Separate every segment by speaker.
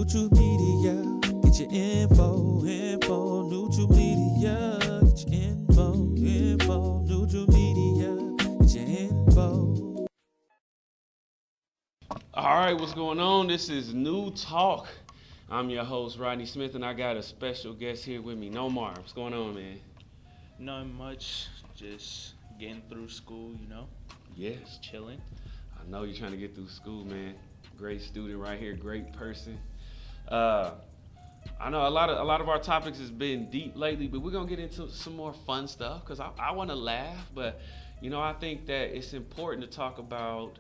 Speaker 1: Neutral Media, get your info. Neutral Media, get your info. Neutral Media, get your info.
Speaker 2: All right, what's going on? This is NuTalk. I'm your host, Rodney Smith, and I got a special guest here with me, Nomar. What's going on, man?
Speaker 3: Not much, just getting through school,
Speaker 2: Yes.
Speaker 3: chilling.
Speaker 2: I know you're trying to get through school, man. Great student right here, great person. I know a lot of our topics has been deep lately, but we're gonna get into some more fun stuff because I want to laugh. But I think that it's important to talk about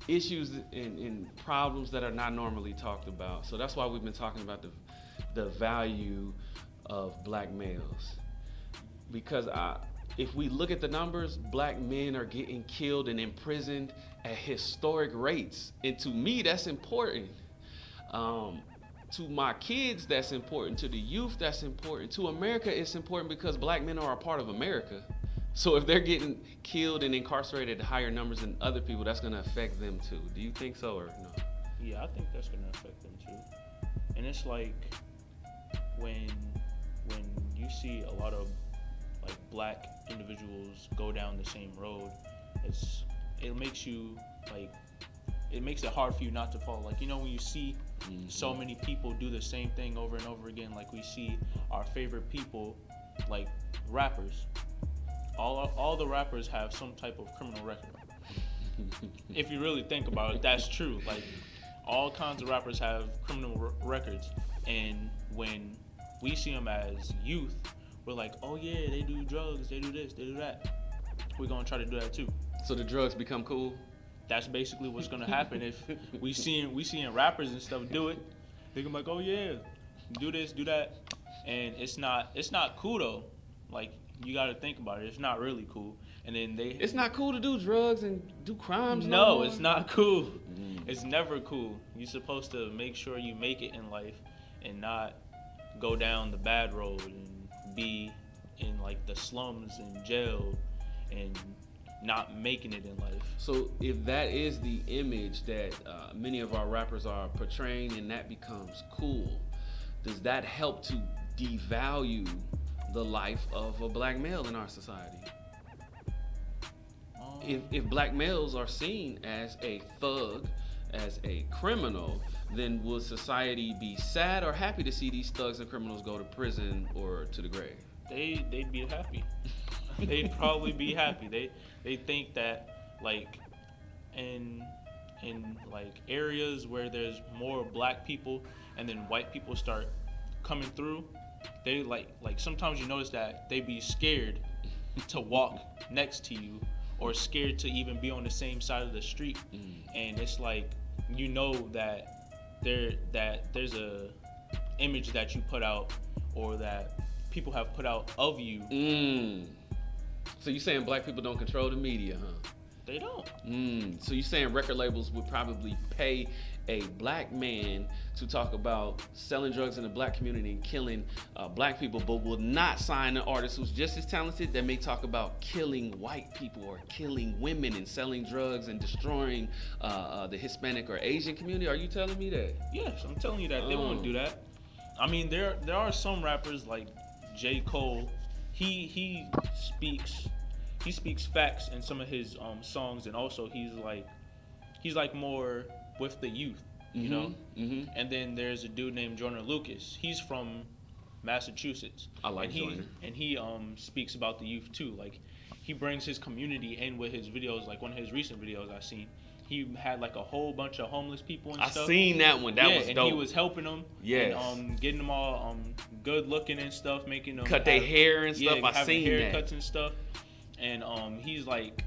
Speaker 2: issues and problems that are not normally talked about. So that's why we've been talking about the value of black males, because if we look at the numbers, black men are getting killed and imprisoned at historic rates. And to me, that's important. To my kids, that's important. To the youth, that's important. To America, it's important because black men are a part of America. So if they're getting killed and incarcerated at higher numbers than other people, that's going to affect them too. Do you think so or no?
Speaker 3: Yeah, I think that's gonna affect them too. And it's like when you see a lot of like black individuals go down the same road, it makes it hard for you not to fall. Like when you see so many people do the same thing over and over again, like we see our favorite people, like rappers. All the rappers have some type of criminal record. If you really think about it, that's true. Like all kinds of rappers have criminal records, and when we see them as youth, we're like, oh yeah, they do drugs, they do this, they do that. We're gonna try to do that too.
Speaker 2: So the drugs become cool?
Speaker 3: That's basically what's gonna happen if we seeing rappers and stuff do it. They're gonna be like, oh yeah, do this, do that, and it's not cool though. Like you got to think about it. It's not really cool. And then
Speaker 2: It's not cool to do drugs and do crimes.
Speaker 3: No, it's not cool. It's never cool. You're supposed to make sure you make it in life and not go down the bad road and be in like the slums and jail and not making it in life.
Speaker 2: So if that is the image that many of our rappers are portraying and that becomes cool, does that help to devalue the life of a black male in our society? If black males are seen as a thug, as a criminal, then will society be sad or happy to see these thugs and criminals go to prison or to the grave?
Speaker 3: They'd be happy. They'd probably be happy. They think that like in like areas where there's more black people and then white people start coming through, they like sometimes you notice that they be scared to walk next to you or scared to even be on the same side of the street. And it's like that there's a image that you put out or that people have put out of you.
Speaker 2: So you saying black people don't control the media, huh?
Speaker 3: They don't.
Speaker 2: So you saying record labels would probably pay a black man to talk about selling drugs in the black community and killing black people, but will not sign an artist who's just as talented that may talk about killing white people or killing women and selling drugs and destroying the Hispanic or Asian community? Are you telling me that?
Speaker 3: Yes, I'm telling you that they won't do that. I mean, there are some rappers like J. Cole. He speaks facts in some of his songs, and also he's like more with the youth, you know. And then there's a dude named Joyner Lucas. He's from Massachusetts.
Speaker 2: I like Joyner.
Speaker 3: And he speaks about the youth too. Like he brings his community in with his videos. Like one of his recent videos I seen, he had like a whole bunch of homeless people and stuff.
Speaker 2: I seen that one. That was
Speaker 3: and
Speaker 2: dope.
Speaker 3: He was helping them.
Speaker 2: Yes.
Speaker 3: And getting them all good looking and stuff, making them
Speaker 2: cut their hair and stuff. I seen
Speaker 3: haircuts that. And stuff. And he's like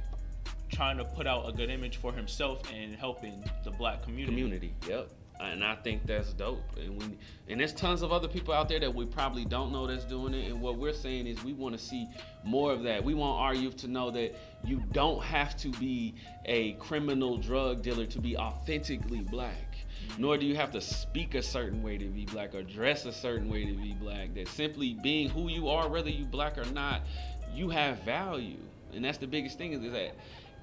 Speaker 3: trying to put out a good image for himself and helping the black community.
Speaker 2: Yep. And I think that's dope. And there's tons of other people out there that we probably don't know that's doing it. And what we're saying is we want to see more of that. We want our youth to know that you don't have to be a criminal drug dealer to be authentically black. Nor do you have to speak a certain way to be black or dress a certain way to be black. That simply being who you are, whether you black or not, you have value. And that's the biggest thing is that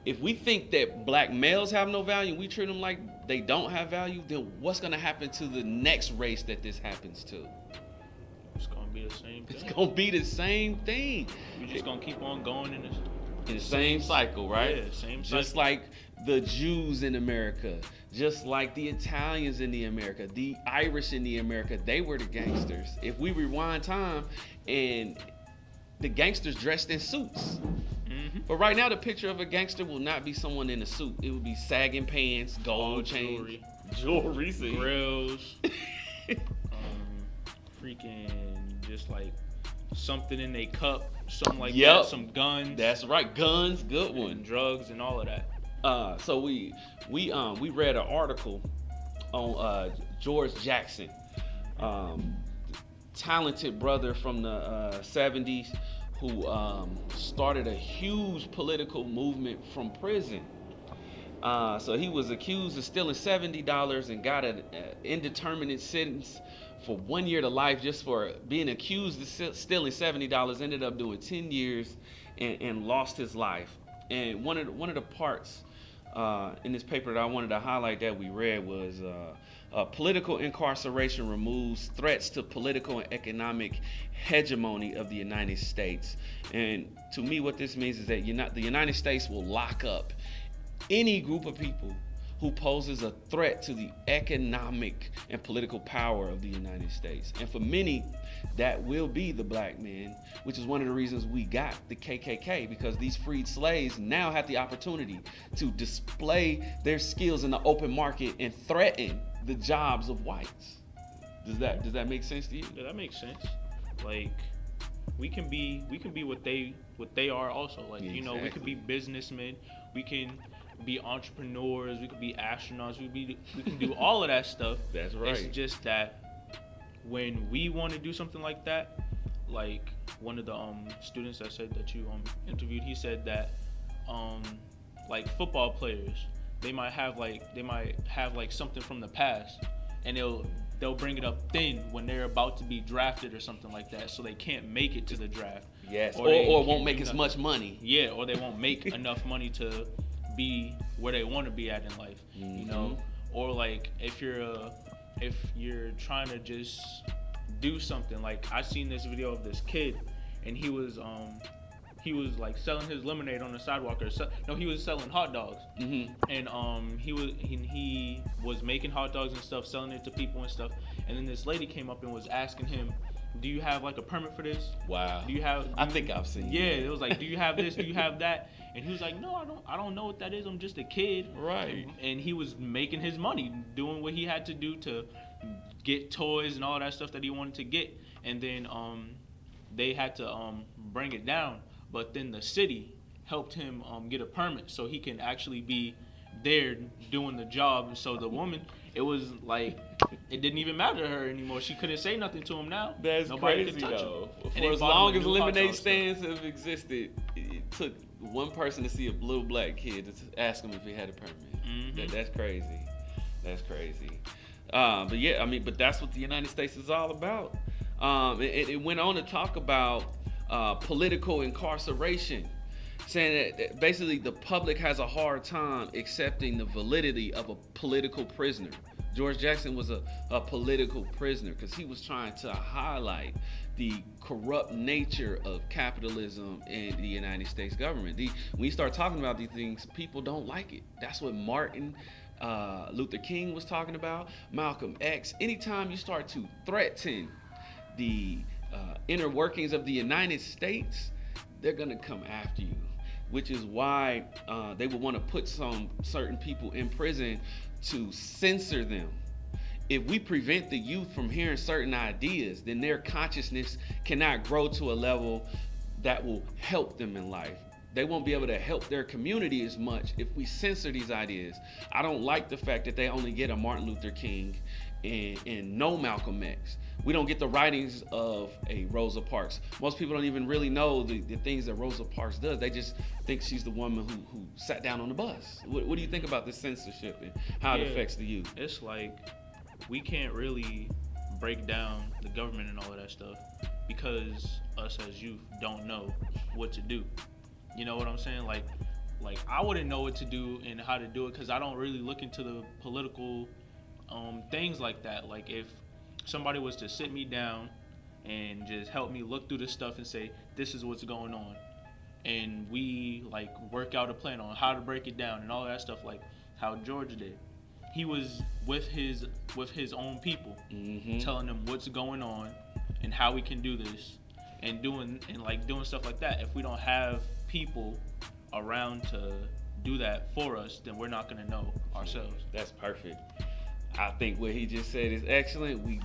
Speaker 2: if we think that black males have no value and we treat them like they don't have value, then what's gonna happen to the next race that this happens to?
Speaker 3: It's gonna be the same thing.
Speaker 2: It's gonna be the same thing.
Speaker 3: We're just gonna keep on going in this.
Speaker 2: In the same cycle, right?
Speaker 3: Yeah, same cycle.
Speaker 2: Just like the Jews in America, just like the Italians in the America, the Irish in the America, they were the gangsters. If we rewind time and the gangsters dressed in suits. But right now, the picture of a gangster will not be someone in a suit. It would be sagging pants, gold chains, jewelry,
Speaker 3: grills, freaking just like something in a cup, something like that, some guns.
Speaker 2: That's right, guns, good one.
Speaker 3: And drugs and all of that.
Speaker 2: So we read an article on George Jackson, talented brother from the 70s who started a huge political movement from prison. So he was accused of stealing $70 and got an indeterminate sentence for 1 year to life just for being accused of stealing $70. Ended up doing 10 years and lost his life. And one of the parts in this paper that I wanted to highlight that we read was political incarceration removes threats to political and economic hegemony of the United States. And to me, what this means is that the United States will lock up any group of people who poses a threat to the economic and political power of the United States. And for many, that will be the black men, which is one of the reasons we got the KKK, because these freed slaves now have the opportunity to display their skills in the open market and threaten the jobs of whites. Does that make sense to you?
Speaker 3: Yeah, that makes sense. Like we can be what they are also. Like, you know, we could be businessmen, we can be entrepreneurs, we could be astronauts, we can do all of that stuff.
Speaker 2: That's right.
Speaker 3: It's just that when we want to do something like that, like one of the students that said that you interviewed, he said that like football players, they might have like something from the past, and they'll bring it up then when they're about to be drafted or something like that, so they can't make it to the draft.
Speaker 2: Yes, or won't make as much money.
Speaker 3: Yeah, or they won't make enough money to be where they want to be at in life.
Speaker 2: Mm-hmm.
Speaker 3: You know, or like if you're trying to just do something. Like I seen this video of this kid, and he was like selling his lemonade on the sidewalk, he was selling hot dogs.
Speaker 2: Mm-hmm.
Speaker 3: And he was making hot dogs and stuff, selling it to people and stuff. And then this lady came up and was asking him, "Do you have like a permit for this?
Speaker 2: Wow.
Speaker 3: I
Speaker 2: think I've seen.
Speaker 3: Yeah, it was like, "Do you have this? Do you have that?" And he was like, "No, I don't know what that is. I'm just a kid."
Speaker 2: Right.
Speaker 3: And he was making his money, doing what he had to do to get toys and all that stuff that he wanted to get. And then they had to bring it down. But then the city helped him get a permit so he can actually be there doing the job. So the woman, it was like, it didn't even matter to her anymore. She couldn't say nothing to him now.
Speaker 2: That's
Speaker 3: Nobody
Speaker 2: crazy
Speaker 3: could touch
Speaker 2: though.
Speaker 3: him.
Speaker 2: For as long as lemonade stands have existed, it took one person to see a little black kid to ask him if he had a permit.
Speaker 3: Mm-hmm.
Speaker 2: That's crazy. That's crazy. But yeah, I mean, but that's what the United States is all about. It went on to talk about political incarceration, saying that basically the public has a hard time accepting the validity of a political prisoner. George Jackson was a political prisoner because he was trying to highlight the corrupt nature of capitalism in the United States government. When you start talking about these things, people don't like it. That's what Martin Luther King was talking about, Malcolm X. Anytime you start to threaten the inner workings of the United States, they're gonna come after you, which is why they would want to put some certain people in prison to censor them. If we prevent the youth from hearing certain ideas, then their consciousness cannot grow to a level that will help them in life. They won't be able to help their community as much if we censor these ideas. I don't like the fact that they only get a Martin Luther King and no Malcolm X. We don't get the writings of a Rosa Parks. Most people don't even really know the things that Rosa Parks does. They just think she's the woman who sat down on the bus. What do you think about this censorship and how it affects the youth?
Speaker 3: It's like we can't really break down the government and all of that stuff because us as youth don't know what to do. You know what I'm saying? Like like I wouldn't know what to do and how to do it because I don't really look into the political things like that. Like if somebody was to sit me down and just help me look through this stuff and say this is what's going on, and we like work out a plan on how to break it down and all that stuff, like how George did. He was with his own people, telling them what's going on and how we can do this, and doing stuff like that. If we don't have people around to do that for us, then we're not gonna know ourselves.
Speaker 2: That's perfect. I think what he just said is excellent. We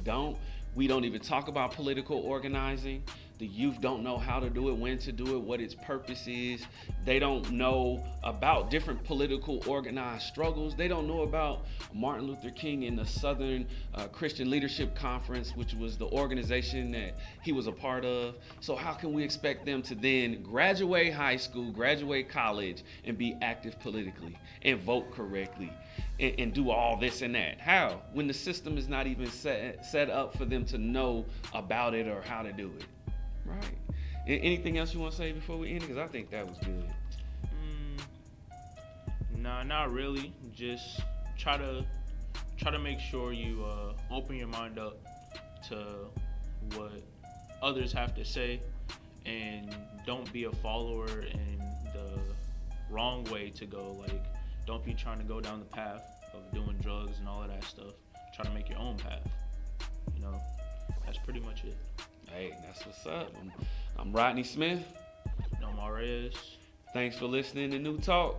Speaker 2: don't even talk about political organizing. The youth don't know how to do it, when to do it, what its purpose is. They don't know about different political organized struggles. They don't know about Martin Luther King and the Southern Christian Leadership Conference, which was the organization that he was a part of. So how can we expect them to then graduate high school, graduate college, and be active politically and vote correctly and do all this and that? How? When the system is not even set up for them to know about it or how to do it. Right. Anything else you want to say before we end it? Because I think that was good.
Speaker 3: Nah, not really. Just try to make sure you open your mind up to what others have to say, and don't be a follower in the wrong way to go. Like, don't be trying to go down the path of doing drugs and all of that stuff. Try to make your own path. You know, that's pretty much it.
Speaker 2: Hey, that's what's up. I'm Rodney Smith.
Speaker 3: Nomar is.
Speaker 2: Thanks for listening to NuTalk.